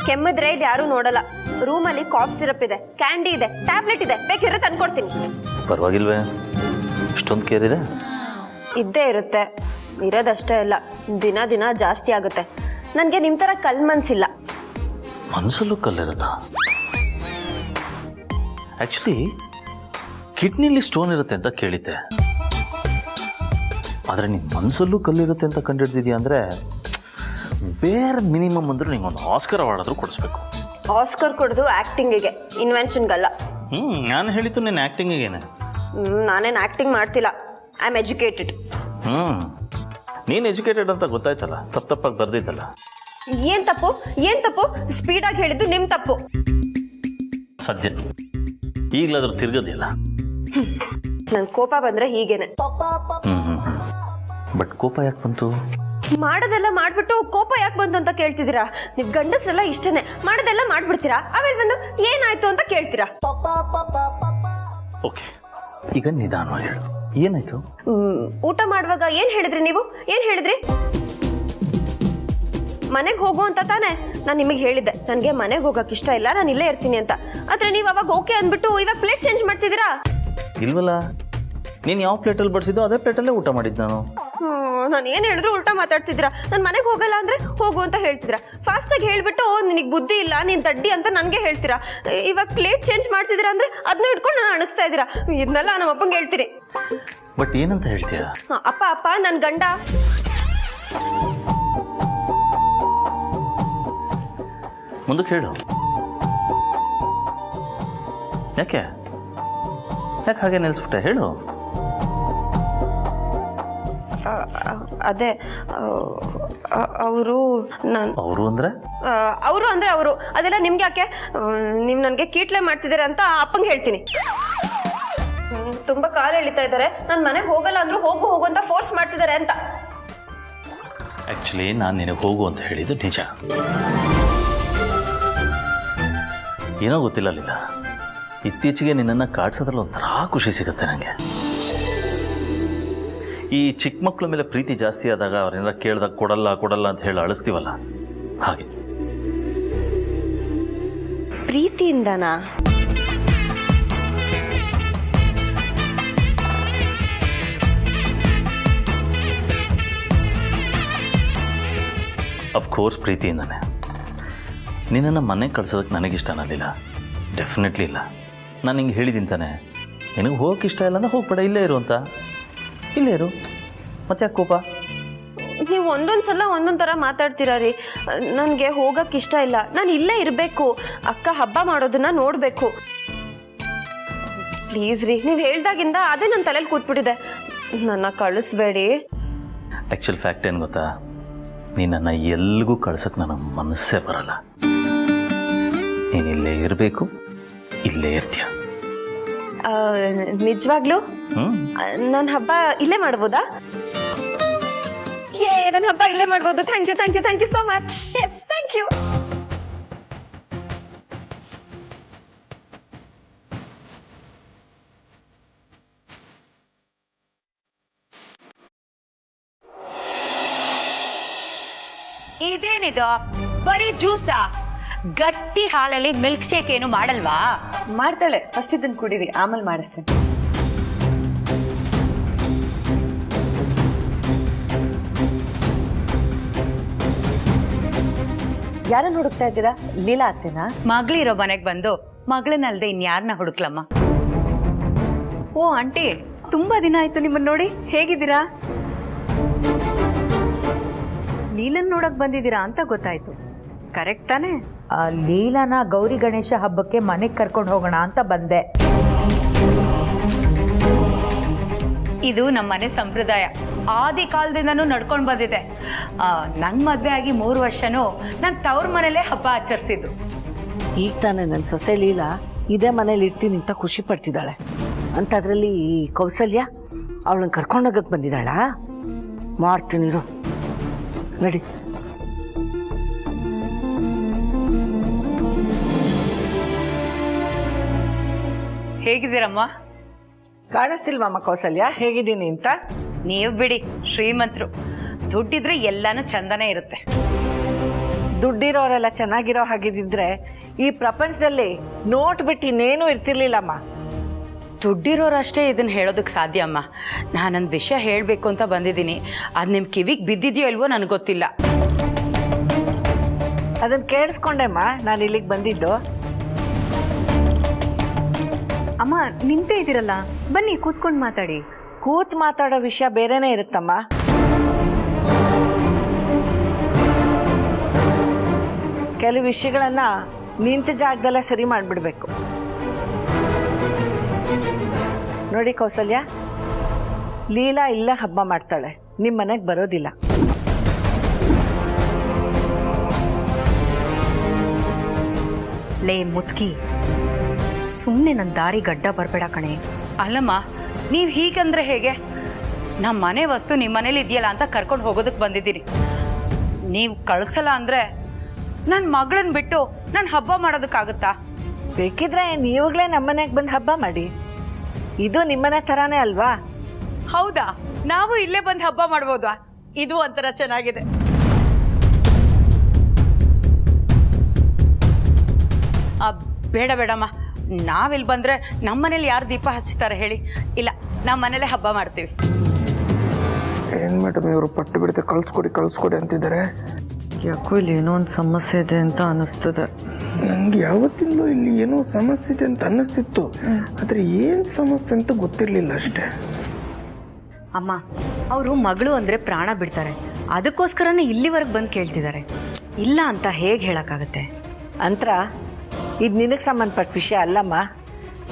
ಕೆಮ್ಮಿದ್ರೆ ಇದು ಯಾರು ನೋಡಲ್ಲ. ರೂಮಲ್ಲಿ ಕಾಫ್ ಸಿರಪ್ ಇದೆ, ಕ್ಯಾಂಡಿ ಇದೆ, ಟ್ಯಾಬ್ಲೆಟ್ ಇದೆ, ಬೇಕಿದ್ರೆ ತಂದ್ಕೊಡ್ತೀನಿ. ಪರವಾಗಿಲ್ವೇ? ಇಷ್ಟೊಂದು ಕೇರ್ ಇದೆ? ಇದ್ದೇ ಇರುತ್ತೆ, ಇರೋದಷ್ಟೇ ಇಲ್ಲ, ದಿನ ದಿನ ಜಾಸ್ತಿ ಆಗುತ್ತೆ. ನನಗೆ ನಿಮ್ಮ ಥರ ಕಲ್ ಮನ್ಸಿಲ್ಲ. ಮನಸ್ಸಲ್ಲೂ ಕಲ್ಲಿರುತ್ತಾ? ಆ್ಯಕ್ಚುಲಿ ಕಿಡ್ನಿಲಿ ಸ್ಟೋನ್ ಇರುತ್ತೆ ಅಂತ ಕೇಳಿದ್ದೆ, ಆದರೆ ನಿಮ್ಮ ಮನಸ್ಸಲ್ಲೂ ಕಲ್ಲಿರುತ್ತೆ ಅಂತ ಕಂಡಿಡ್ದಿದ್ಯಾ ಅಂದರೆ ಬೇರೆ ಮಿನಿಮಮ್ ಅಂದ್ರೆ ನಿಂಗೊಂದು ಆಸ್ಕರ್ ಅವಾರ್ಡ್ ಆದರೂ ಕೊಡಿಸ್ಬೇಕು. ಆಸ್ಕರ್ ಕೊಡೋದು ಆ್ಯಕ್ಟಿಂಗಿಗೆ, ಇನ್ವೆನ್ಷನ್ಗಲ್ಲ. ನಾನು ಹೇಳಿದ್ದು ನೀನು ಆ್ಯಕ್ಟಿಂಗಿಗೇನೆ. ನಾನೇನು ಆ್ಯಕ್ಟಿಂಗ್ ಮಾಡ್ತಿಲ್ಲ, ಐ ಆಮ್ ಎಜುಕೇಟೆಡ್. ನೀನು ಎಜುಕೇಟೆಡ್ ಅಂತ ಗೊತ್ತಾಯ್ತಲ್ಲ, ತಪ್ಪಾಗಿ ಬರ್ದಿದ್ದಲ್ಲ. ಏನು ತಪ್ಪು? ಏನು ತಪ್ಪು? ಸ್ಪೀಡಾಗಿ ಹೇಳಿದ್ದು ನಿಮ್ಮ ತಪ್ಪು. ಸದ್ಯ ಈಗಲಾದ್ರೂ ತಿರ್ಗೋದಿಲ್ಲ. ನನ್ ಕೋಪ ಬಂದ್ರೆ ಹೀಗೇನೆ. ಬಟ್ ಕೋಪ ಯಾಕೆ ಬಂತು? ಮಾಡೋದೆಲ್ಲ ಮಾಡ್ಬಿಟ್ಟು ಕೋಪ ಯಾಕೆ ಬಂತು ಅಂತ ಕೇಳ್ತಿದ್ದೀರಾ? ನೀವು ಗಂಡಸ್ರೆಲ್ಲ ಇಷ್ಟನೇ, ಮಾಡೋದೆಲ್ಲ ಮಾಡ್ಬಿಡ್ತೀರಾ, ಆಮೇಲೆ ಬಂದು ಏನಾಯ್ತು ಅಂತ ಕೇಳ್ತೀರಾ. ಓಕೆ, ಈಗ ನಿಧಾನವಾಗಿ ಹೇಳು, ಏನಾಯ್ತು? ಊಟ ಮಾಡುವಾಗ ಏನ್ ಹೇಳಿದ್ರಿ ನೀವು? ಏನ್ ಹೇಳಿದ್ರಿ? ಮನೆಗೆ ಹೋಗು ಅಂತ ತಾನೆ ನಾನು ನಿಮಗೆ ಹೇಳಿದ್ದೆ. ನನಗೆ ಮನೆಗೆ ಹೋಗಕ್ಕೆ ಇಷ್ಟ ಇಲ್ಲ, ನಾನು ಇಲ್ಲೇ ಇರ್ತೀನಿ ಅಂತ. ಆದ್ರೆ ನೀವು ಅವಾಗ ಓಕೆ ಅಂದ್ಬಿಟ್ಟು ಇವಾಗ ಪ್ಲೇಟ್ ಚೇಂಜ್ ಮಾಡ್ತಿದ್ದೀರಾ. ಇಲ್ವಲ್ಲ, ನೀನು ಯಾವ ಪ್ಲೇಟಲ್ಲಿ ಬಡಿಸಿದ್ದೋ ಅದೇ ಪ್ಲೇಟಲ್ಲೇ ಊಟ ಮಾಡಿದ್ದು ನಾನು. ನಾನು ಏನು ಹೇಳಿದ್ರು ಉಲ್ಟಾ ಮಾತಾಡ್ತಿದ್ದೀರಾ. ನಾನು ಮನೆಗೆ ಹೋಗಲ್ಲ ಅಂದ್ರೆ ಹೋಗು ಅಂತ ಹೇಳ್ತಿದ್ದೀರಾ. ಫಾಸ್ಟಾಗಿ ಹೇಳ್ಬಿಟ್ಟು ನಿನಗೆ ಬುದ್ಧಿ ಇಲ್ಲ, ನೀನು ದಡ್ಡಿ ಅಂತ ನನಗೆ ಹೇಳ್ತೀರಾ. ಇವಾಗ ಪ್ಲೇಟ್ ಚೇಂಜ್ ಮಾಡ್ತಿದ್ದೀರಾ ಅಂದ್ರೆ ಅದನ್ನ ಇಟ್ಕೊಂಡು ನಾನು ಅಣಿಸ್ತಾ ಇದ್ದೀರಾ. ಇದನ್ನೆಲ್ಲ ನಮ್ಮ ಅಪ್ಪಂಗೆ ಹೇಳ್ತೀನಿ. ಬಟ್ ಏನಂತ ಹೇಳ್ತೀರಾ? ಅಪ್ಪ ನನ್ನ ಗಂಡ. ಮುಂದಕ್ಕೆ ಹೇಳು. ಯಾಕೆ ಹಾಗೆ ನಿಲ್ಲಿಸ್ಬಿಟ್ಟೆ? ಹೇಳು. ಅದೇ ಅವರು ಅಂದ್ರೆ ಅವರು ಅದೆಲ್ಲ ನಿಮ್ಗೆ ಯಾಕೆ? ನೀವು ನನಗೆ ಕೀಟ್ಲೆ ಮಾಡ್ತಿದ್ದೀರಾ ಅಂತ ಅಪ್ಪಂಗೆ ಹೇಳ್ತೀನಿ. ತುಂಬಾ ಕಾಲ ಎಳಿತಾ ಇದ್ದಾರೆ, ನಾನು ಮನೆಗೆ ಹೋಗಲ್ಲ ಅಂದ್ರೂ ಹೋಗು ಅಂತ ಫೋರ್ಸ್ ಮಾಡ್ತಿದ್ದಾರೆ ಅಂತ. ಆಕ್ಚುಲಿ ನಾನು ನಿನಗೆ ಹೋಗು ಅಂತ ಹೇಳಿದ್ದು ನಿಜ. ಏನೋ ಗೊತ್ತಿಲ್ಲ ಲೀಲಾ, ಇತ್ತೀಚೆಗೆ ನಿನ್ನನ್ನು ಕಾಡ್ಸೋದ್ರಲ್ಲಿ ಒಂಥರ ಖುಷಿ ಸಿಗುತ್ತೆ ನನಗೆ. ಈ ಚಿಕ್ಕ ಮಕ್ಕಳ ಮೇಲೆ ಪ್ರೀತಿ ಜಾಸ್ತಿ ಆದಾಗ ಅವ್ರೇನಾರ ಕೇಳಿದಾಗ ಕೊಡಲ್ಲ ಅಂತ ಹೇಳಿ ಅಳಿಸ್ತೀವಲ್ಲ, ಹಾಗೆ. ಪ್ರೀತಿಯಿಂದನಾ? ಅಫ್ಕೋರ್ಸ್ ಪ್ರೀತಿಯಿಂದಾನೆ. ನಿನ್ನನ್ನು ಮನೆಗೆ ಕಳ್ಸೋದಕ್ಕೆ ನನಗಿಷ್ಟನಲ್ಲಿಲ್ಲ, ಡೆಫಿನೆಟ್ಲಿ ಇಲ್ಲ. ನಾನು ಹಿಂಗೆ ಹೇಳಿದ್ದೀನಿ ತಾನೆ, ನಿನಗೆ ಹೋಗಕ್ಕೆ ಇಷ್ಟ ಇಲ್ಲ ಅಂದ್ರೆ ಹೋಗ್ಬೇಡ, ಇಲ್ಲೇ ಇರು ಅಂತ. ಇಲ್ಲೇ ಇರು, ಮತ್ತೆ ಯಾಕೆ ಕೋಪ? ನೀವು ಒಂದೊಂದು ಸಲ ಒಂದೊಂದು ಥರ ಮಾತಾಡ್ತೀರಾ ರೀ. ನನಗೆ ಹೋಗಕ್ಕೆ ಇಷ್ಟ ಇಲ್ಲ, ನಾನು ಇಲ್ಲೇ ಇರಬೇಕು, ಅಕ್ಕ ಹಬ್ಬ ಮಾಡೋದನ್ನ ನೋಡಬೇಕು. ಪ್ಲೀಸ್ ರೀ, ನೀವು ಹೇಳ್ದಾಗಿಂದ ಅದೇ ನನ್ನ ತಲೆಯಲ್ಲಿ ಕೂತ್ಬಿಟ್ಟಿದೆ. ನನ್ನ ಕಳಿಸ್ಬೇಡಿ. ಆ್ಯಕ್ಚುಲ್ ಫ್ಯಾಕ್ಟ್ ಏನು ಗೊತ್ತಾ, ನೀನನ್ನು ಎಲ್ಲಿಗೂ ಕಳ್ಸೋಕ್ಕೆ ನನ್ನ ಮನಸ್ಸೇ ಬರಲ್ಲ. ನೀನು ಇಲ್ಲೇ ಇರಬೇಕು, ಇಲ್ಲೇ ಇರ್ತೀಯ. ನಿಜವಾಗ್ಲೂ ನನ್ನ ಹಬ್ಬ ಇಲ್ಲೇ ಮಾಡ್ಬೋದಾ? ನನ್ನ ಹಬ್ಬ ಇಲ್ಲೇ ಮಾಡ್ಬೋದು. Thank you so much. Thank you. ಇದೇನಿದು ಬರೀ ಜ್ಯೂಸಾ? ಗಟ್ಟಿ ಹಾಲಲ್ಲಿ ಮಿಲ್ಕ್ ಶೇಕ್ ಏನು ಮಾಡಲ್ವಾ? ಮಾಡ್ತಾಳೆ, ಫಸ್ಟ್ ಇದನ್ನ ಕುಡೀರಿ, ಆಮೇಲೆ ಮಾಡಿಸ್ತೇನೆ. ಯಾರನ್ನ ಹುಡುಕ್ತಾ ಇದ್ದೀರಾ? ಲೀಲಾ ಅತ್ತೆನಾ? ಮಗಳಿರೋ ಮನೆಗೆ ಬಂದು ಮಗಳನ್ನಲ್ದೆ ಇನ್ಯಾರನ್ನ ಹುಡುಕ್ಲಮ್ಮ? ಓ ಆಂಟಿ, ತುಂಬಾ ದಿನ ಆಯ್ತು ನಿಮ್ಮನ್ನ ನೋಡಿ. ಹೇಗಿದ್ದೀರಾ? ಲೀಲನ್ ನೋಡಕ್ ಬಂದಿದ್ದೀರಾ ಅಂತ ಗೊತ್ತಾಯ್ತು. ಕರೆಕ್ಟ್ ತಾನೇ? ಲೀಲಾನ ಗೌರಿ ಗಣೇಶ ಹಬ್ಬಕ್ಕೆ ಮನೆಗೆ ಕರ್ಕೊಂಡು ಹೋಗೋಣ ಅಂತ ಬಂದೆ. ಇದು ನಮ್ಮ ಮನೆ ಸಂಪ್ರದಾಯ, ಆದಿ ಕಾಲದಿಂದನೂ ನಡ್ಕೊಂಡು ಬಂದಿದೆ. ನನ್ನ ಮದುವೆ ಆಗಿ 3 ವರ್ಷನೂ ನಾನು ತವ್ರ ಮನೇಲೇ ಹಬ್ಬ ಆಚರಿಸಿದ್ದು. ಈಗ ತಾನೇ ನನ್ನ ಸೊಸೆ ಲೀಲಾ ಇದೇ ಮನೇಲಿ ಇರ್ತೀನಿ ಅಂತ ಖುಷಿ ಪಡ್ತಿದ್ದಾಳೆ. ಅಂಥದ್ರಲ್ಲಿ ಈ ಕೌಸಲ್ಯ ಅವಳನ್ನ ಕರ್ಕೊಂಡೋಗಕ್ಕೆ ಬಂದಿದ್ದಾಳ. ಮಾಡ್ತೀನಿ ಇರು, ನಡಿ. ಹೇಗಿದ್ದೀರಮ್ಮ? ಕಾಣಿಸ್ತಿಲ್ವಮ್ಮ ಕೌಸಲ್ಯ ಹೇಗಿದ್ದೀನಿ ಅಂತ? ನೀವು ಬಿಡಿ, ಶ್ರೀಮಂತರು, ದುಡ್ಡಿದ್ರೆ ಎಲ್ಲಾನು ಚಂದನೇ ಇರುತ್ತೆ. ದುಡ್ಡಿರೋರೆಲ್ಲ ಚೆನ್ನಾಗಿರೋ ಹಾಗಿದ್ದಿದ್ರೆ ಈ ಪ್ರಪಂಚದಲ್ಲಿ ನೋಟ್ ಬಿಟ್ಟು ಇನ್ನೇನು ಇರ್ತಿರ್ಲಿಲ್ಲಮ್ಮ. ದುಡ್ಡಿರೋರಷ್ಟೇ ಇದನ್ನು ಹೇಳೋದಕ್ಕೆ ಸಾಧ್ಯ ಅಮ್ಮ. ನಾನೊಂದು ವಿಷಯ ಹೇಳಬೇಕು ಅಂತ ಬಂದಿದ್ದೀನಿ. ಅದು ನಿಮ್ಮ ಕಿವಿಗೆ ಬಿದ್ದಿದೆಯೋ ಇಲ್ವೋ ನನಗೆ ಗೊತ್ತಿಲ್ಲ. ಅದನ್ನು ಕೇಳಿಸ್ಕೊಂಡೆಮ್ಮ ನಾನು ಇಲ್ಲಿಗೆ ಬಂದಿದ್ದು. ಅಮ್ಮ ನಿಂತೇ ಇದ್ದೀರಲ್ಲ, ಬನ್ನಿ ಕೂತ್ಕೊಂಡು ಮಾತಾಡಿ. ಕೂತ್ ಮಾತಾಡೋ ವಿಷಯ ಬೇರೆನೇ ಇರುತ್ತಮ್ಮ. ಕೆಲವು ವಿಷಯಗಳನ್ನ ನಿಂತ ಜಾಗದಲ್ಲೇ ಸರಿ ಮಾಡಿಬಿಡ್ಬೇಕು. ನೋಡಿ ಕೌಸಲ್ಯ, ಲೀಲಾ ಇಲ್ಲೇ ಹಬ್ಬ ಮಾಡ್ತಾಳೆ, ನಿಮ್ಮ ಮನೆಗೆ ಬರೋದಿಲ್ಲ. ಲೇ ಮುತ್ಕಿ, ಸುಮ್ಮನೆ ನನ್ನ ದಾರಿ ಗಡ್ಡ ಬರಬೇಡ ಕಣೆ. ಅಲ್ಲಮ್ಮ, ನೀವು ಹೀಗಂದ್ರೆ ಹೇಗೆ? ನಮ್ಮ ಮನೆ ವಸ್ತು ನಿಮ್ಮ ಮನೇಲಿ ಇದೆಯಲ್ಲ ಅಂತ ಕರ್ಕೊಂಡು ಹೋಗೋದಕ್ಕೆ ಬಂದಿದ್ದೀನಿ. ನೀವು ಕಳಿಸಲ್ಲ ಅಂದರೆ ನನ್ನ ಮಗಳನ್ನ ಬಿಟ್ಟು ನಾನು ಹಬ್ಬ ಮಾಡೋದಕ್ಕಾಗುತ್ತಾ? ಬೇಕಿದ್ರೆ ನೀವಾಗಲೇ ನಮ್ಮನೆಗೆ ಬಂದು ಹಬ್ಬ ಮಾಡಿ. ಇದು ನಿಮ್ಮನೆ ಥರಾನೇ ಅಲ್ವಾ? ಹೌದಾ? ನಾವು ಇಲ್ಲೇ ಬಂದು ಹಬ್ಬ ಮಾಡ್ಬೋದಾ? ಇದು ಒಂಥರ ಚೆನ್ನಾಗಿದೆ. ಬೇಡ ಬೇಡಮ್ಮ, ನಾವಿಲ್ಲಿ ಬಂದರೆ ನಮ್ಮ ಮನೇಲಿ ಯಾರು ದೀಪ ಹಚ್ತಾರೆ ಹೇಳಿ? ಇಲ್ಲ, ನಮ್ಮ ಮನೇಲೆ ಹಬ್ಬ ಮಾಡ್ತೀವಿ. ಏನು ಮೇಡಮ್ ಇವರು ಪಟ್ಟು ಬಿಡದೆ ಕಳಿಸ್ಕೊಡಿ ಅಂತಿದ್ದಾರೆ. ಯಾಕೋ ಇಲ್ಲಿ ಏನೋ ಒಂದು ಸಮಸ್ಯೆ ಇದೆ ಅಂತ ಅನ್ನಿಸ್ತದೆ. ನನಗೆ ಯಾವತ್ತಿಂದಲೂ ಇಲ್ಲಿ ಏನೋ ಸಮಸ್ಯೆ ಇದೆ ಅಂತ ಅನ್ನಿಸ್ತಿತ್ತು, ಆದರೆ ಏನು ಸಮಸ್ಯೆ ಅಂತ ಗೊತ್ತಿರಲಿಲ್ಲ ಅಷ್ಟೇ. ಅಮ್ಮ, ಅವರು ಮಗಳು ಅಂದರೆ ಪ್ರಾಣ ಬಿಡ್ತಾರೆ, ಅದಕ್ಕೋಸ್ಕರನೇ ಇಲ್ಲಿವರೆಗೆ ಬಂದು ಕೇಳ್ತಿದ್ದಾರೆ. ಇಲ್ಲ ಅಂತ ಹೇಗೆ ಹೇಳೋಕ್ಕಾಗತ್ತೆ? ಅಂತರ ಇದು ನಿನಗೆ ಸಂಬಂಧಪಟ್ಟ ವಿಷಯ ಅಲ್ಲಮ್ಮ.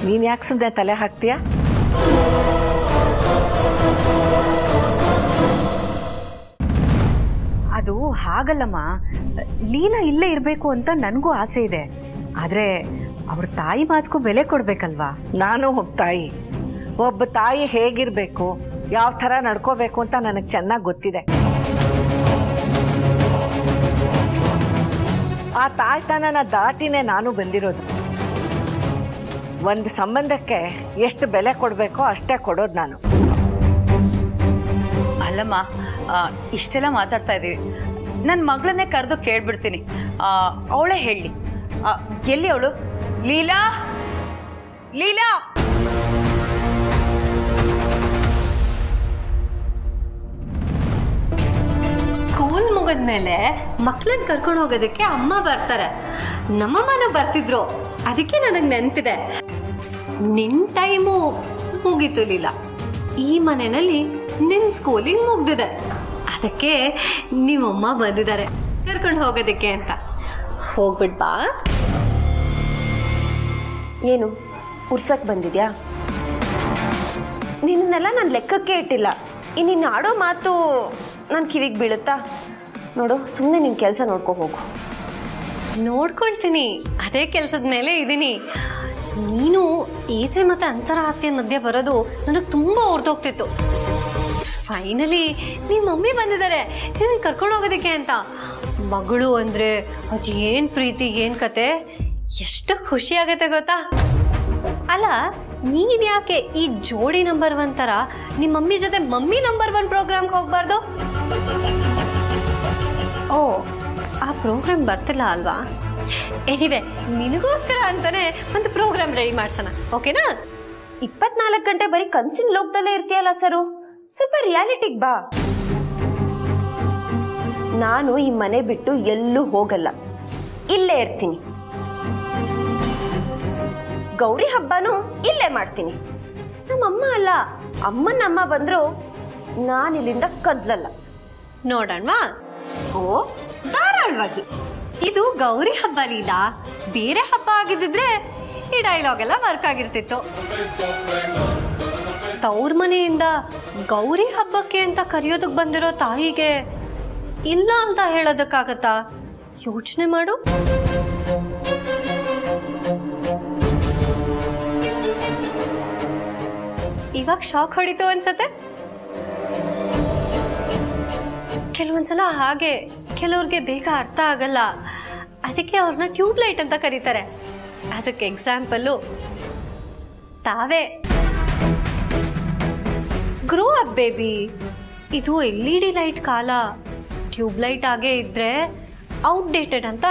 ನೀನು ಯಾಕೆ ಸುಮ್ಮನೆ ತಲೆ ಹಾಕ್ತೀಯಾ? ಅದು ಹಾಗಲ್ಲಮ್ಮ, ಲೀಲಾ ಇಲ್ಲೇ ಇರಬೇಕು ಅಂತ ನನಗೂ ಆಸೆ ಇದೆ. ಆದರೆ ಅವ್ರ ತಾಯಿ ಮಾತಕ್ಕೂ ಬೆಲೆ ಕೊಡಬೇಕಲ್ವಾ? ನಾನು ಒಬ್ಬ ತಾಯಿ. ಒಬ್ಬ ತಾಯಿ ಹೇಗಿರಬೇಕು, ಯಾವ ಥರ ನಡ್ಕೋಬೇಕು ಅಂತ ನನಗೆ ಚೆನ್ನಾಗಿ ಗೊತ್ತಿದೆ. ಆ ತಾಯ್ತನನ ದಾಟಿನೇ ನಾನು ಬಂದಿರೋದು. ಒಂದು ಸಂಬಂಧಕ್ಕೆ ಎಷ್ಟು ಬೆಲೆ ಕೊಡಬೇಕೋ ಅಷ್ಟೇ ಕೊಡೋದು ನಾನು. ಅಲ್ಲಮ್ಮ, ಇಷ್ಟೆಲ್ಲ ಮಾತಾಡ್ತಾ ಇದ್ದೀವಿ, ನನ್ನ ಮಗಳನ್ನೇ ಕರೆದು ಕೇಳ್ಬಿಡ್ತೀನಿ. ಅವಳೇ ಹೇಳಿ, ಎಲ್ಲಿ ಅವಳು? ಲೀಲಾ, ಲೀಲಾ! ಸ್ಕೂಲ್ ಮುಗಿದ್ಮೇಲೆ ಮಕ್ಳನ್ನ ಕರ್ಕೊಂಡು ಹೋಗೋದಕ್ಕೆ ಅಮ್ಮ ಬರ್ತಾರೆ. ನಮ್ಮಮ್ಮನೂ ಬರ್ತಿದ್ರು, ಅದಕ್ಕೆ ನನಗೆ ನೆನಪಿದೆ. ನಿನ್ನ ಟೈಮು ಮುಗೀತು ಲೀಲಾ. ಈ ಮನೆಯಲ್ಲಿ ನಿನ್ನ ಸ್ಕೂಲಿಂಗ್ ಮುಗ್ದಿದೆ, ಅದಕ್ಕೆ ನಿಮ್ಮಮ್ಮ ಬಂದಿದ್ದಾರೆ ಕರ್ಕೊಂಡು ಹೋಗೋದಕ್ಕೆ ಅಂತ. ಹೋಗ್ಬಿಡ್ಬಾ. ಏನು ಉರ್ಸಕ್ ಬಂದಿದ್ಯಾ? ನಿನ್ನೆಲ್ಲ ನಾನು ಲೆಕ್ಕಕ್ಕೆ ಇಟ್ಟಿಲ್ಲ. ನೀನು ಆಡೋ ಮಾತು ನನ್ನ ಕಿವಿಗೆ ಬೀಳುತ್ತಾ? ನೋಡು, ಸುಮ್ಮನೆ ನಿನ್ನ ಕೆಲಸ ನೋಡ್ಕೊ ಹೋಗು. ನೋಡ್ಕೊಳ್ತೀನಿ, ಅದೇ ಕೆಲಸದ ಮೇಲೆ ಇದ್ದೀನಿ. ನೀನು ಈಚೆ ಮತ್ತು ಅಂತರರಾತ್ರಿ ಮಧ್ಯೆ ಬರೋದು ನನಗೆ ತುಂಬ ಹೊರಟೋಗ್ತಿತ್ತು. ಫೈನಲಿ ನಿಮ್ಮ ಮಮ್ಮಿ ಬಂದಿದ್ದಾರೆ ನೀನು ಕರ್ಕೊಂಡು ಹೋಗೋದಕ್ಕೆ ಅಂತ. ಮಗಳು ಅಂದರೆ ಅದು ಏನು ಪ್ರೀತಿ, ಏನು ಕತೆ, ಎಷ್ಟು ಖುಷಿ ಆಗುತ್ತೆ ಗೊತ್ತಾ? ಅಲ್ಲ, ನೀನು ಯಾಕೆ ಈ ಜೋಡಿ ನಂಬರ್ 1 ಥರ ನಿಮ್ಮ ಮಮ್ಮಿ ಜೊತೆ ಮಮ್ಮಿ ನಂಬರ್ 1 ಪ್ರೋಗ್ರಾಮ್ಗೆ ಹೋಗ್ಬಾರ್ದು? ಓ, ಆ ಪ್ರೋಗ್ರಾಮ್ ಬರ್ತಿಲ್ಲ ಅಲ್ವಾ? ಎನಿವೆ, ನಿನಗೋಸ್ಕರ ಅಂತಾನೆ ಒಂದು ಪ್ರೋಗ್ರಾಮ್ ರೆಡಿ ಮಾಡ್ಸೋಣ, ಓಕೆನಾ? 24 ಗಂಟೆ ಬರೀ ಕನ್ಸಿನ ಲೋಕದಲ್ಲೇ ಇರ್ತೀಯಲ್ಲ ಸರು, ಸ್ವಲ್ಪ ರಿಯಾಲಿಟಿಗೆ ಬಾ. ನಾನು ಈ ಮನೆ ಬಿಟ್ಟು ಎಲ್ಲೂ ಹೋಗಲ್ಲ, ಇಲ್ಲೇ ಇರ್ತೀನಿ. ಗೌರಿ ಹಬ್ಬನೂ ಇಲ್ಲೇ ಮಾಡ್ತೀನಿ. ನಮ್ಮಮ್ಮ ಅಲ್ಲ, ಅಮ್ಮನಮ್ಮ ಬಂದ್ರು ನಾನು ಇಲ್ಲಿಂದ ಕದ್ಲಲ್ಲ. ನೋಡೋಣವಾ? ಓ, ಧಾರಾಳವಾಗಿ. ಇದು ಗೌರಿ ಹಬ್ಬ ಲೀಲಾ, ಬೇರೆ ಹಬ್ಬ ಆಗಿದ್ದಿದ್ರೆ ಈ ಡೈಲಾಗ್ ಎಲ್ಲ ವರ್ಕ್ ಆಗಿರ್ತಿತ್ತು. ತವ್ರ ಮನೆಯಿಂದ ಗೌರಿ ಹಬ್ಬಕ್ಕೆ ಅಂತ ಕರೆಯೋದಕ್ಕೆ ಬಂದಿರೋ ತಾಯಿಗೆ ಇಲ್ಲ ಅಂತ ಹೇಳೋದಕ್ಕಾಗತ್ತಾ? ಯೋಚನೆ ಮಾಡು. ಇವಾಗ ಶಾಕ್ ಹೊಡಿತು ಅನ್ಸತ್ತೆ. ಕೆಲವೊಂದ್ಸಲ ಹಾಗೆ ಕೆಲವ್ರಿಗೆ ಬೇಗ ಅರ್ಥ ಆಗಲ್ಲ, ಅದಕ್ಕೆ ಅವ್ರನ್ನ ಟ್ಯೂಬ್ಲೈಟ್ ಅಂತ ಕರೀತಾರೆ. ಅದಕ್ಕೆ ಎಕ್ಸಾಂಪಲ್ಲು ತಾವೇ. Grow up baby. ಇದು LED ಲೈಟ್ ಕಾಲ. ಟ್ಯೂಬ್ಲೈಟ್ ಆಗೇ ಇದ್ರೆ ಔಟ್ಡೇಟೆಡ್ ಅಂತ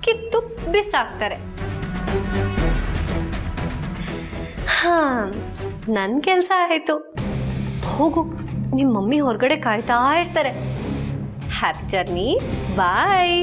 ಕಿತ್ತು ಬಿಸಾಕ್ತಾರೆ. ಹಾ, ನನ್ನ ಕೆಲಸ ಆಯಿತು. ಹೋಗು, ನಿಮ್ಮ ಮಮ್ಮಿ ಹೊರಗಡೆ ಕಾಯ್ತಾ ಇರ್ತಾರೆ. ಹ್ಯಾಪಿ ಜರ್ನಿ, ಬಾಯ್.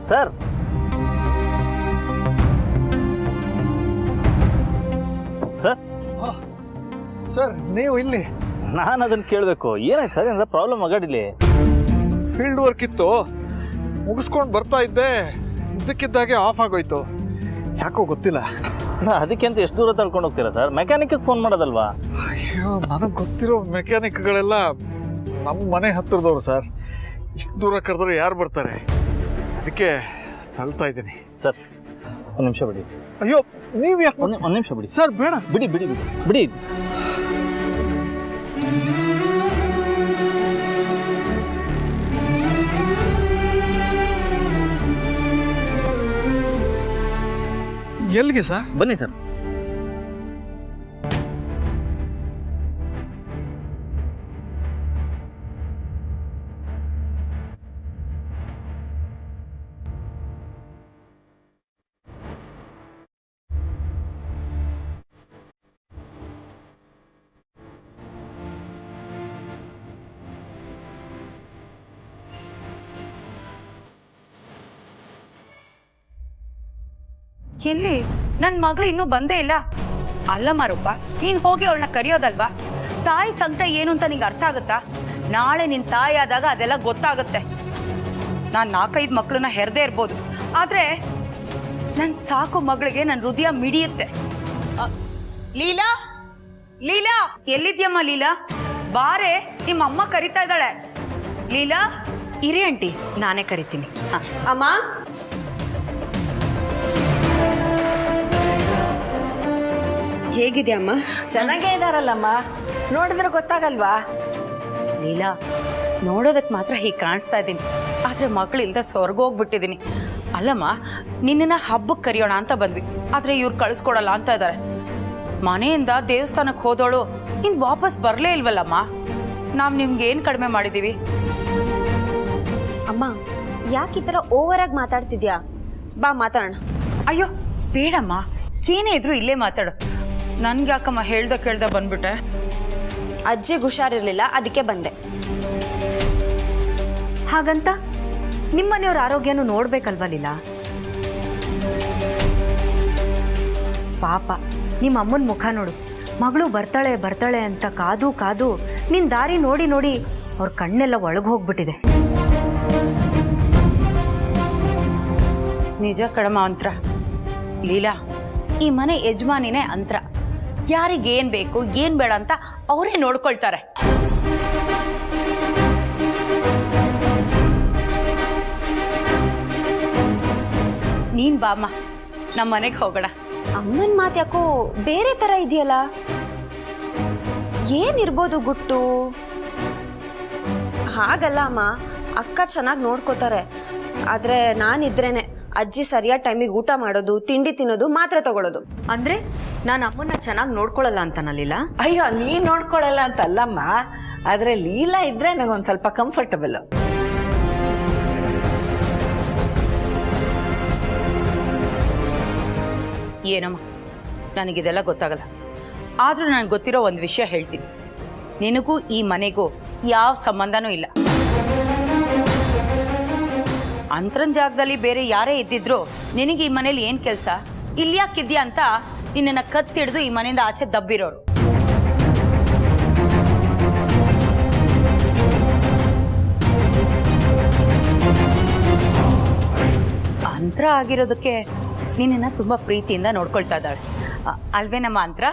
ಸರ್, ಸರ್ ಸರ್ ನೀವು ಇಲ್ಲಿ? ನಾನು ಅದನ್ನು ಕೇಳಬೇಕು. ಏನಾಯ್ತು ಸರ್? ಏನಾರ ಪ್ರಾಬ್ಲಮ್ ಅಗಾಡಿಲಿ? ಫೀಲ್ಡ್ ವರ್ಕ್ ಇತ್ತು, ಮುಗಿಸ್ಕೊಂಡು ಬರ್ತಾ ಇದ್ದೆ, ಇದ್ದಕ್ಕಿದ್ದಾಗೆ ಆಫ್ ಆಗೋಯ್ತು. ಯಾಕೋ ಗೊತ್ತಿಲ್ಲ. ಅದಕ್ಕೆ ಅಂತ ಎಷ್ಟು ದೂರ ತಳ್ಕೊಂಡು ಹೋಗ್ತೀರಾ ಸರ್? ಮೆಕ್ಯಾನಿಕ್ಗೆ ಫೋನ್ ಮಾಡೋದಲ್ವಾ? ಅಯ್ಯೋ, ನನಗೆ ಗೊತ್ತಿರೋ ಮೆಕ್ಯಾನಿಕ್ಗಳೆಲ್ಲ ನಮ್ಮ ಮನೆ ಹತ್ತಿರದವ್ರು ಸರ್. ಇಷ್ಟು ದೂರ ಕರೆದ್ರೆ ಯಾರು ಬರ್ತಾರೆ? ಅದಕ್ಕೆ ತಳ್ತಾ ಇದ್ದೀನಿ ಸರ್. ಒಂದು ನಿಮಿಷ ಬಿಡಿ. ಅಯ್ಯೋ, ನೀವು ಯಾಕೆ? ಒಂದು ನಿಮಿಷ ಬಿಡಿ ಸರ್. ಬೇಡ, ಬಿಡಿ ಬಿಡಿ ಬಿಡಿ ಬಿಡಿ. ಎಲ್ಲಿಗೆ ಸರ್? ಬನ್ನಿ ಸರ್. ಎಲ್ಲಿ ನನ್ನ ಮಗಳು ಇನ್ನೂ ಬಂದೇ ಇಲ್ಲ. ಅಲ್ಲಮ್ಮ ರೂಪ, ನೀನ್ ಹೋಗಿ ಅವಳನ್ನ ಕರೆಯೋದಲ್ವಾ? ತಾಯಿ ಸಂಕಟ ಏನು ಅಂತ ನಿಂಗೆ ಅರ್ಥ ಆಗುತ್ತಾ? ನಾಳೆ ನಿನ್ ತಾಯಿ ಆದಾಗ ಅದೆಲ್ಲ ಗೊತ್ತಾಗುತ್ತೆ. ನಾನು 4-5 ಮಕ್ಕಳನ್ನ ಹೆರದೇ ಇರ್ಬೋದು, ಆದ್ರೆ ನನ್ನ ಸಾಕು ಮಗಳಿಗೆ ನನ್ನ ಹೃದಯ ಮಿಡಿಯುತ್ತೆ. ಲೀಲಾ, ಲೀಲಾ, ಎಲ್ಲಿದ್ಯಮ್ಮ ಲೀಲಾ? ಬಾರೆ, ನಿಮ್ಮ ಅಮ್ಮ ಕರಿತಾ ಇದ್ದಾಳೆ. ಲೀಲಾ, ಇರಿ ಆಂಟಿ, ನಾನೇ ಕರಿತೀನಿ. ಅಮ್ಮ, ಹೇಗಿದ್ಯಾ ಅಮ್ಮ? ಚೆನ್ನಾಗೇ ಇದಾರಲ್ಲಮ್ಮ, ನೋಡಿದ್ರೆ ಗೊತ್ತಾಗಲ್ವಾ? ಲೀಲಾ, ನೋಡೋದಕ್ಕೆ ಮಾತ್ರ ಹೀಗೆ ಕಾಣಿಸ್ತಾ ಇದ್ದೀನಿ, ಆದ್ರೆ ಮಕ್ಕಳಿಲ್ದ ಸ್ವರ್ಗೋಗ್ಬಿಟ್ಟಿದ್ದೀನಿ. ಅಲ್ಲಮ್ಮ, ನಿನ್ನನ್ನ ಹಬ್ಬಕ್ಕೆ ಕರೆಯೋಣ ಅಂತ ಬಂದ್ವಿ, ಆದ್ರೆ ಇವ್ರು ಕಳಿಸ್ಕೊಡಲ್ಲ ಅಂತ ಇದ್ದಾರೆ. ಮನೆಯಿಂದ ದೇವಸ್ಥಾನಕ್ಕೆ ಹೋದೋಳು ಇನ್ ವಾಪಸ್ ಬರಲೇ ಇಲ್ವಲ್ಲಮ್ಮ. ನಾವು ನಿಮ್ಗೆ ಏನು ಕಡಿಮೆ ಮಾಡಿದ್ದೀವಿ? ಅಮ್ಮ, ಯಾಕೆ ಈ ಥರ ಓವರ್ ಆಗಿ ಮಾತಾಡ್ತಿದ್ಯಾ? ಬಾ ಮಾತಾಡೋಣ. ಅಯ್ಯೋ ಬೇಡಮ್ಮ, ಏನೇ ಇದ್ರು ಇಲ್ಲೇ ಮಾತಾಡು. ನನ್ಗೆ ಯಾಕಮ್ಮ ಹೇಳ್ದ ಕೇಳ್ದ ಬಂದ್ಬಿಟ್ಟೆ? ಅಜ್ಜಿಗೆ ಹುಷಾರಿರ್ಲಿಲ್ಲ, ಅದಕ್ಕೆ ಬಂದೆ. ಹಾಗಂತ ನಿಮ್ಮನೆಯವ್ರ ಆರೋಗ್ಯನೂ ನೋಡ್ಬೇಕಲ್ವ ಲೀಲಾ? ಪಾಪ ನಿಮ್ಮ ಅಮ್ಮನ ಮುಖ ನೋಡು. ಮಗಳು ಬರ್ತಾಳೆ ಬರ್ತಾಳೆ ಅಂತ ಕಾದು ಕಾದು ನಿನ್ ದಾರಿ ನೋಡಿ ನೋಡಿ ಅವ್ರ ಕಣ್ಣೆಲ್ಲ ಒಳಗೆ ಹೋಗ್ಬಿಟ್ಟಿದೆ. ನಿಜ ಕಡಮ ಅಂತ್ರ. ಲೀಲಾ, ಈ ಮನೆ ಯಜಮಾನಿನೇ ಅಂತ್ರ. ಯಾರಿಗೇನ್ ಬೇಕು ಏನ್ ಬೇಡ ಅಂತ ಅವರೇ ನೋಡ್ಕೊಳ್ತಾರೆ. ನೀನ್ ಬಾಮ್ಮ, ನಮ್ಮ ಮನೆಗೆ ಹೋಗೋಣ. ಅಮ್ಮನ ಮಾತು ಯಾಕೋ ಬೇರೆ ತರ ಇದೆಯಲ್ಲ. ಏನಿರ್ಬೋದು ಗುಟ್ಟು? ಹಾಗಲ್ಲ ಅಮ್ಮ, ಅಕ್ಕ ಚೆನ್ನಾಗಿ ನೋಡ್ಕೋತಾರೆ. ಆದ್ರೆ ನಾನಿದ್ರೇನೆ ಅಜ್ಜಿ ಸರಿಯಾದ ಟೈಮಿಗೆ ಊಟ ಮಾಡೋದು, ತಿಂಡಿ ತಿನ್ನೋದು, ಮಾತ್ರೆ ತಗೊಳ್ಳೋದು. ಅಂದ್ರೆ ನಾನು ಅಮ್ಮನ್ನ ಚೆನ್ನಾಗಿ ನೋಡ್ಕೊಳ್ಳಲ್ಲ ಅಂತನ ಲೀಲಾ? ಅಯ್ಯೋ, ನೀನ್ ನೋಡ್ಕೊಳಲ್ಲ ಅಂತಲ್ಲಮ್ಮ, ಆದ್ರೆ ಲೀಲಾ ಇದ್ರೆ ನಂಗೊಂದು ಸ್ವಲ್ಪ ಕಂಫರ್ಟಬಲ್. ಏನಮ್ಮ, ನನಗಿದೆಲ್ಲ ಗೊತ್ತಾಗಲ್ಲ. ಆದ್ರೂ ನನಗೆ ಗೊತ್ತಿರೋ ಒಂದು ವಿಷಯ ಹೇಳ್ತೀನಿ. ನಿನಗೂ ಈ ಮನೆಗೂ ಯಾವ ಸಂಬಂಧನೂ ಇಲ್ಲ. ಅಂತರನ್ ಜಾಗದಲ್ಲಿ ಬೇರೆ ಯಾರೇ ಇದ್ದಿದ್ರು ನಿನಗೆ ಈ ಮನೇಲಿ ಏನ್ ಕೆಲಸ? ಇಲ್ಲಿ ಯಾಕಿದ್ಯಾ ಅಂತ ನಿನ್ನನ್ನ ಕತ್ತಿಡ್ದು ಈ ಮನೆಯಿಂದ ಆಚೆ ದಬ್ಬಿರೋರು. ಅಂತರ ಆಗಿರೋದಕ್ಕೆ ನಿನ್ನನ್ನ ತುಂಬಾ ಪ್ರೀತಿಯಿಂದ ನೋಡ್ಕೊಳ್ತಾ ಇದ್ದಾಳೆ ಅಲ್ವೇನಮ್ಮ ಅಂತರ?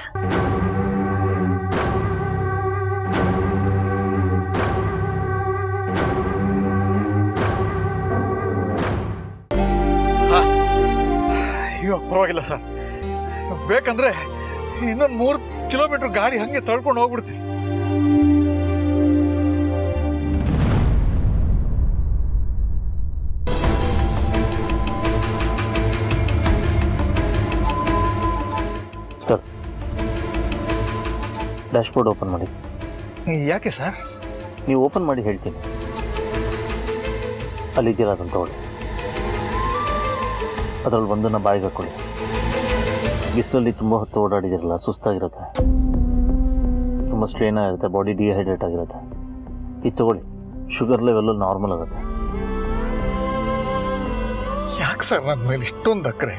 ಪರವಾಗಿಲ್ಲ ಸರ್, ಬೇಕಂದ್ರೆ ಇನ್ನೊಂದು 3 ಕಿಲೋಮೀಟರ್ ಗಾಡಿ ಹಂಗೆ ತಳ್ಕೊಂಡು ಹೋಗ್ಬಿಡ್ತೀವಿ. ಸರ್, ಡ್ಯಾಶ್ಬೋರ್ಡ್ ಓಪನ್ ಮಾಡಿ. ಯಾಕೆ ಸರ್? ನೀವು ಓಪನ್ ಮಾಡಿ ಹೇಳ್ತೀನಿ. ಅಲ್ಲಿದ್ದೀರ ಅದನ್ನು ತಗೊಳ್ಳಿ. ಅದರಲ್ಲಿ ಒಂದನ್ನು ಬಾಯಿಗೆ ಹಾಕ್ಕೊಳ್ಳಿ. ಬಿಸಿಲಲ್ಲಿ ತುಂಬ ಹೊತ್ತು ಓಡಾಡಿದಿರಲ್ಲ, ಸುಸ್ತಾಗಿರುತ್ತೆ, ತುಂಬ ಸ್ಟ್ರೇನ್ ಆಗಿರುತ್ತೆ, ಬಾಡಿ ಡಿಹೈಡ್ರೇಟ್ ಆಗಿರುತ್ತೆ. ಇದು ತಗೊಳ್ಳಿ, ಶುಗರ್ ಲೆವೆಲ್ಲು ನಾರ್ಮಲ್ ಆಗುತ್ತೆ. ಯಾಕೆ ಸರ್ ನನ್ನ ಮೇಲೆ ಇಷ್ಟೊಂದು ಅಕ್ರೆ?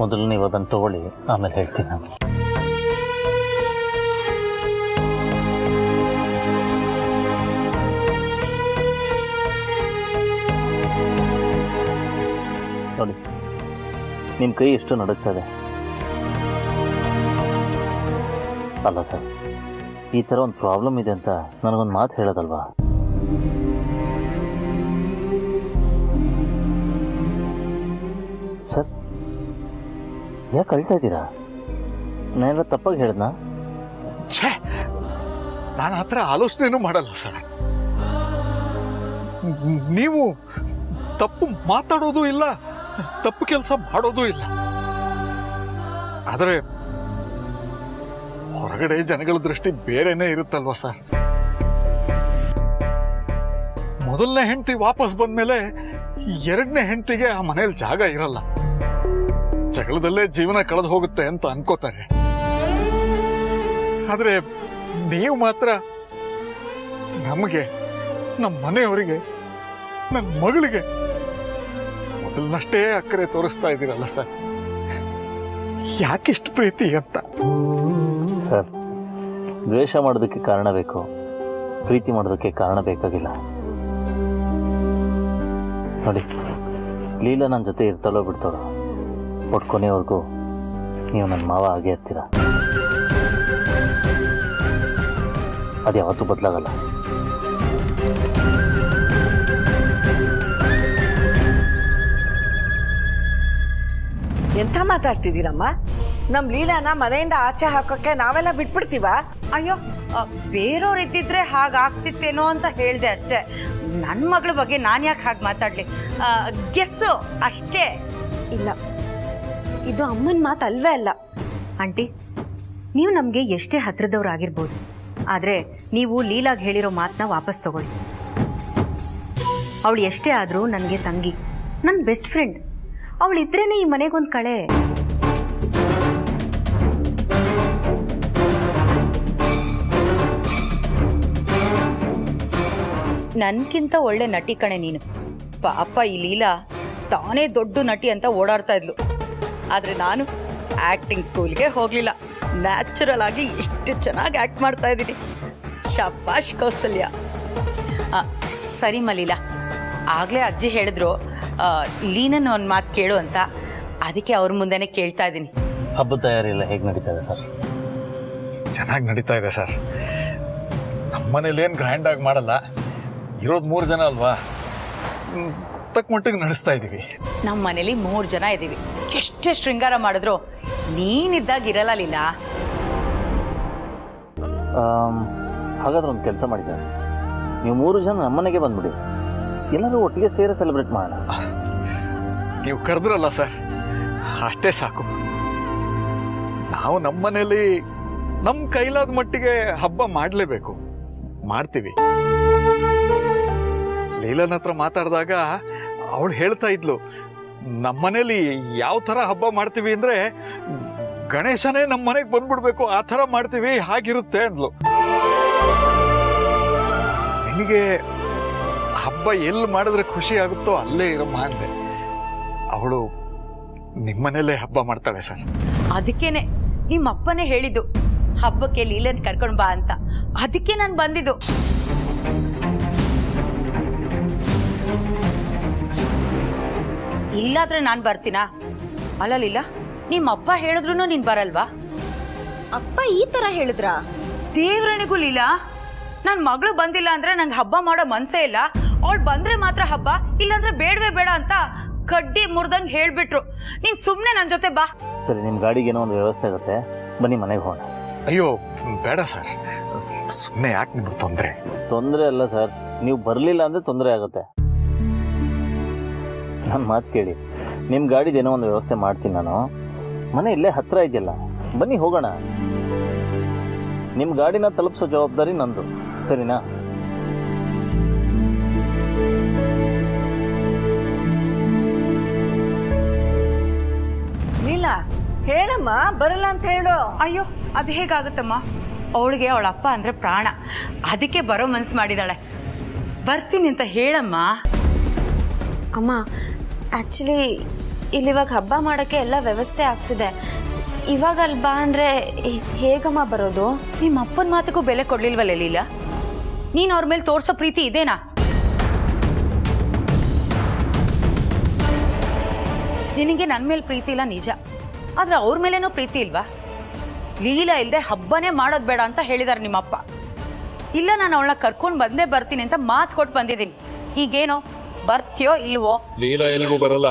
ಮೊದಲು ನೀವು ಅದನ್ನು ತಗೊಳ್ಳಿ, ಆಮೇಲೆ ಹೇಳ್ತೀನಿ ನಾನು. ನೋಡಿ, ನಿಮ್ಮ ಕೈ ಎಷ್ಟು ನಡುಗ್ತಾ ಇದೆ. ಅಲ್ಲ ಸರ್, ಈ ಥರ ಒಂದು ಪ್ರಾಬ್ಲಮ್ ಇದೆ ಅಂತ ನನಗೊಂದು ಮಾತು ಹೇಳೋದಲ್ವಾ? ಸರ್, ಯಾಕೆ ಅಳ್ತಾ ಇದ್ದೀರಾ? ನಾನೆಲ್ಲ ತಪ್ಪಾಗಿ ಹೇಳಿದ್ನಾ? ಛೇ, ನಾನು ಆ ಥರ ಆಲೋಚನೆನೂ ಮಾಡಲ್ಲ ಸರ್. ನೀವು ತಪ್ಪು ಮಾತಾಡೋದು ಇಲ್ಲ, ತಪ್ಪು ಕೆಲಸ ಮಾಡೋದು ಇಲ್ಲ. ಆದರೆ ಹೊರಗಡೆ ಜನಗಳ ದೃಷ್ಟಿ ಬೇರೆನೇ ಇರುತ್ತಲ್ವಾ ಸರ್. ಮೊದಲನೇ ಹೆಂಡತಿ ವಾಪಸ್ ಬಂದ್ಮೇಲೆ 2ನೇ ಹೆಂಡತಿಗೆ ಆ ಮನೇಲಿ ಜಾಗ ಇರಲ್ಲ. ಜಗಳದಲ್ಲೇ ಜೀವನ ಕಳೆದು ಹೋಗುತ್ತೆ ಅಂತ ಅನ್ಕೋತಾರೆ. ಆದ್ರೆ ನೀವು ಮಾತ್ರ ನಮಗೆ, ನಮ್ಮ ಮನೆಯವರಿಗೆ, ನನ್ನ ಮಗಳಿಗೆ ಮೊದಲನಷ್ಟೇ ಅಕ್ಕರೆ ತೋರಿಸ್ತಾ ಇದ್ದೀರಲ್ಲ ಸರ್. ಯಾಕಿಷ್ಟು ಪ್ರೀತಿ ಅಂತ? ಸರ್, ದ್ವೇಷ ಮಾಡೋದಕ್ಕೆ ಕಾರಣ ಬೇಕು, ಪ್ರೀತಿ ಮಾಡೋದಕ್ಕೆ ಕಾರಣ ಬೇಕಾಗಿಲ್ಲ. ನೋಡಿ, ಲೀಲಾ ನನ್ನ ಜೊತೆ ಇರ್ತಾಳೋ ಬಿಡ್ತಾಳೋ, ಒಟ್ಟು ಕೊನೆಯವರೆಗೂ ನೀವು ನನ್ನ ಮಾವ ಆಗೇ ಇರ್ತೀರ. ಅದು ಯಾವತ್ತೂ ಬದಲಾಗಲ್ಲ. ಎಂಥ ಮಾತಾಡ್ತಿದ್ದೀರಮ್ಮ? ನಮ್ಮ ಲೀಲಾನ ಮನೆಯಿಂದ ಆಚೆ ಹಾಕೋಕ್ಕೆ ನಾವೆಲ್ಲ ಬಿಟ್ಬಿಡ್ತೀವ? ಅಯ್ಯೋ, ಬೇರೆಯವ್ರು ಇದ್ದಿದ್ರೆ ಹಾಗಾಗ್ತಿತ್ತೇನೋ ಅಂತ ಹೇಳಿದೆ ಅಷ್ಟೇ. ನನ್ನ ಮಗಳ ಬಗ್ಗೆ ನಾನು ಯಾಕೆ ಹಾಗೆ ಮಾತಾಡ್ಲಿ? ಗೆಸ್ಸು ಅಷ್ಟೇ. ಇಲ್ಲ, ಇದು ಅಮ್ಮನ ಮಾತು ಅಲ್ವೇ ಅಲ್ಲ. ಆಂಟಿ, ನೀವು ನಮಗೆ ಎಷ್ಟೇ ಹತ್ರದವ್ರಾಗಿರ್ಬೋದು, ಆದರೆ ನೀವು ಲೀಲಾಗ್ ಹೇಳಿರೋ ಮಾತನ್ನ ವಾಪಸ್ ತಗೊಳ್ಳಿ. ಅವಳು ಎಷ್ಟೇ ಆದರೂ ನನಗೆ ತಂಗಿ, ನನ್ನ ಬೆಸ್ಟ್ ಫ್ರೆಂಡ್. ಅವಳಿದ್ರೇನೆ ಈ ಮನೆಗೊಂದು ಕಳೆ. ನನ್ಗಿಂತ ಒಳ್ಳೆ ನಟಿ ಕಣೆ ನೀನು. ಪಾಪ ಈ ಲೀಲಾ ತಾನೇ ದೊಡ್ಡ ನಟಿ ಅಂತ ಓಡಾಡ್ತಾ ಇದ್ಲು. ಆದ್ರೆ ನಾನು ಆಕ್ಟಿಂಗ್ ಸ್ಕೂಲ್ಗೆ ಹೋಗ್ಲಿಲ್ಲ, ನ್ಯಾಚುರಲ್ ಆಗಿ ಎಷ್ಟು ಚೆನ್ನಾಗಿ ಆಕ್ಟ್ ಮಾಡ್ತಾ ಇದ್ದೀನಿ. ಶಬ್ಬಾಷ್ ಕೌಸಲ್ಯ. ಸರಿ ಮಲೀಲಾ, ಆಗ್ಲೇ ಅಜ್ಜಿ ಹೇಳಿದ್ರು ಲೀನನ್ ಒಂದು ಮಾತು ಕೇಳು ಅಂತ, ಅದಕ್ಕೆ ಅವ್ರ ಮುಂದೆನೆ ಕೇಳ್ತಾ ಇದ್ದೀನಿ. ಹಬ್ಬದ ತಯಾರಿ ಎಲ್ಲ ಹೇಗೆ ನಡೀತಾ ಇದೆ ಸರ್? ಚೆನ್ನಾಗಿ ನಡೀತಾ ಇದೆ ಸರ್. ನಮ್ಮನೇಲಿ ಏನು ಗ್ರ್ಯಾಂಡ್ ಆಗಿ ಮಾಡಲ್ಲ, ಇರೋದು 3 ಜನ ಅಲ್ವಾ, ತಕ್ಕ ಮಟ್ಟಿಗೆ ನಡೆಸ್ತಾ ಇದ್ದೀವಿ. ನಮ್ಮ ಮನೇಲಿ 3 ಜನ ಇದ್ದೀವಿ. ಎಷ್ಟೇ ಶೃಂಗಾರ ಮಾಡಿದ್ರು ನೀನಿದ್ದಾಗ ಇರಲ್ಲ ಲೀಲಾ. ಹಾಗಾದ್ರೆ ಒಂದು ಕೆಲಸ ಮಾಡಿದ್ದಾರೆ, ನೀವು 3 ಜನ ನಮ್ಮನೆಗೆ ಬಂದ್ಬಿಡಿ, ಎಲ್ಲರೂ ಒಟ್ಟಿಗೆ ಸೇರಿ ಸೆಲೆಬ್ರೇಟ್ ಮಾಡೋಣ. ನೀವು ಕರೆದ್ರಲ್ಲ ಸರ್, ಅಷ್ಟೇ ಸಾಕು. ನಾವು ನಮ್ಮನೇಲಿ ನಮ್ಮ ಕೈಲಾದ ಮಟ್ಟಿಗೆ ಹಬ್ಬ ಮಾಡಲೇಬೇಕು, ಮಾಡ್ತೀವಿ. ಲೀಲನ್ ಹತ್ರ ಮಾತಾಡಿದಾಗ ಅವಳು ಹೇಳ್ತಾ ಇದ್ಲು, ನಮ್ಮನೇಲಿ ಯಾವ ಥರ ಹಬ್ಬ ಮಾಡ್ತೀವಿ ಅಂದರೆ ಗಣೇಶನೇ ನಮ್ಮ ಮನೆಗೆ ಬಂದ್ಬಿಡ್ಬೇಕು, ಆ ಥರ ಮಾಡ್ತೀವಿ, ಹಾಗಿರುತ್ತೆ ಅಂದ್ಲು. ನಿನಗೆ ಹಬ್ಬ ಎಲ್ಲಿ ಮಾಡಿದ್ರೆ ಖುಷಿ ಆಗುತ್ತೋ ಅಲ್ಲೇ ಇರಮ್ಮ ಅಂದೆ. ಅವಳು ನಿಮ್ಮನೇಲೇ ಹಬ್ಬ ಮಾಡ್ತಾಳೆ ಸರ್. ಅದಕ್ಕೇನೆ ನಿಮ್ಮ ಅಪ್ಪನೇ ಹೇಳಿದ್ದು ಹಬ್ಬಕ್ಕೆ ಲೀಲನ್ ಕರ್ಕೊಂಡು ಬಾ ಅಂತ. ಅದಕ್ಕೆ ನಾನು ಬಂದಿದ್ದು. ಇಲ್ಲಾದ್ರೆ ನಾನು ಬರ್ತೀನಾ? ಅಲ್ಲ ಲೀಲಾ, ನಿಮ್ಮ ಅಪ್ಪ ಹೇಳಿದ್ರು ನೀನ್ ಬರಲ್ವಾ? ಅಪ್ಪ ಈ ತರ ಹೇಳಿದ್ರ? ದೇವ್ರಣಿಗೂ ಲೀಲಾ, ನನ್ನ ಮಗಳು ಬಂದಿಲ್ಲ ಅಂದ್ರೆ ನಂಗೆ ಹಬ್ಬ ಮಾಡೋ ಮನ್ಸೇ ಇಲ್ಲ. ಅವಳು ಬಂದ್ರೆ ಮಾತ್ರ ಹಬ್ಬ, ಇಲ್ಲಾಂದ್ರೆ ಬೇಡವೇ ಬೇಡ ಅಂತ ಕಡ್ಡಿ ಮುರಿದಂಗೆ ಹೇಳ್ಬಿಟ್ರು. ನೀನ್ ಸುಮ್ಮನೆ ನನ್ನ ಜೊತೆ ಬಾ. ಸರಿ, ನಿಮ್ಮ ಗಾಡಿಗೆ ಏನೋ ಒಂದು ವ್ಯವಸ್ಥೆ ಆಗುತ್ತೆ, ಬನ್ನಿ ಮನೆಗೆ ಹೋಗೋಣ. ಅಯ್ಯೋ ಬೇಡ ಸರ್, ಸುಮ್ಮನೆ ಯಾಕೆ ನಿಮ್ಗೆ ತೊಂದರೆ? ತೊಂದರೆ ಅಲ್ಲ ಸರ್, ನೀವು ಬರಲಿಲ್ಲ ಅಂದರೆ ತೊಂದರೆ ಆಗುತ್ತೆ. ನನ್ನ ಮಾತು ಕೇಳಿ, ನಿಮ್ಮ ಗಾಡಿದೇನೋ ಒಂದು ವ್ಯವಸ್ಥೆ ಮಾಡ್ತೀನಿ ನಾನು. ಮನೆ ಇಲ್ಲೇ ಹತ್ತಿರ ಇದೆಯಲ್ಲ, ಬನ್ನಿ ಹೋಗೋಣ. ನಿಮ್ಮ ಗಾಡಿನ ತಲುಪಿಸೋ ಜವಾಬ್ದಾರಿ ನಂದು, ಸರಿನಾ? ಲೀಲಾ ಹೇಳಮ್ಮ, ಬರಲ್ಲ ಅಂತ ಹೇಳು. ಅಯ್ಯೋ ಅದು ಹೇಗಾಗುತ್ತಮ್ಮ? ಅವಳಿಗೆ ಅವಳ ಅಪ್ಪ ಅಂದ್ರೆ ಪ್ರಾಣ, ಅದಕ್ಕೆ ಬರೋ ಮನ್ಸು ಮಾಡಿದಾಳೆ. ಬರ್ತೀನಿ ಅಂತ ಹೇಳಮ್ಮ. ಅಮ್ಮ, ಆ್ಯಕ್ಚುಲಿ ಇಲ್ಲಿವಾಗ ಹಬ್ಬ ಮಾಡೋಕ್ಕೆ ಎಲ್ಲ ವ್ಯವಸ್ಥೆ ಆಗ್ತಿದೆ. ಇವಾಗ ಅಲ್ಲಿ ಬಾ ಅಂದರೆ ಹೇಗಮ್ಮ ಬರೋದು? ನಿಮ್ಮ ಅಪ್ಪನ ಮಾತಿಗೂ ಬೆಲೆ ಕೊಡ್ಲಿಲ್ವಲ್ಲ ಲೀಲಾ? ನೀನು ಅವ್ರ ಮೇಲೆ ತೋರ್ಸೋ ಪ್ರೀತಿ ಇದೇನಾ? ನಿನಗೆ ನನ್ನ ಮೇಲೆ ಪ್ರೀತಿ ಇಲ್ಲ ನಿಜ, ಆದ್ರೆ ಅವ್ರ ಮೇಲೇನೋ ಪ್ರೀತಿ ಇಲ್ವಾ? ಲೀಲಾ ಇಲ್ಲದೆ ಹಬ್ಬನೇ ಮಾಡೋದು ಬೇಡ ಅಂತ ಹೇಳಿದಾರೆ ನಿಮ್ಮಪ್ಪ. ಇಲ್ಲ, ನಾನು ಅವಳನ್ನ ಕರ್ಕೊಂಡು ಬಂದೇ ಬರ್ತೀನಿ ಅಂತ ಮಾತು ಕೊಟ್ಟು ಬಂದಿದ್ದೀನಿ. ಈಗೇನೋ ಬರ್ತೀಯೋ ಇಲ್ವೋ? ಲೀಲಾ ಎಲ್ಗೂ ಬರಲ್ಲ.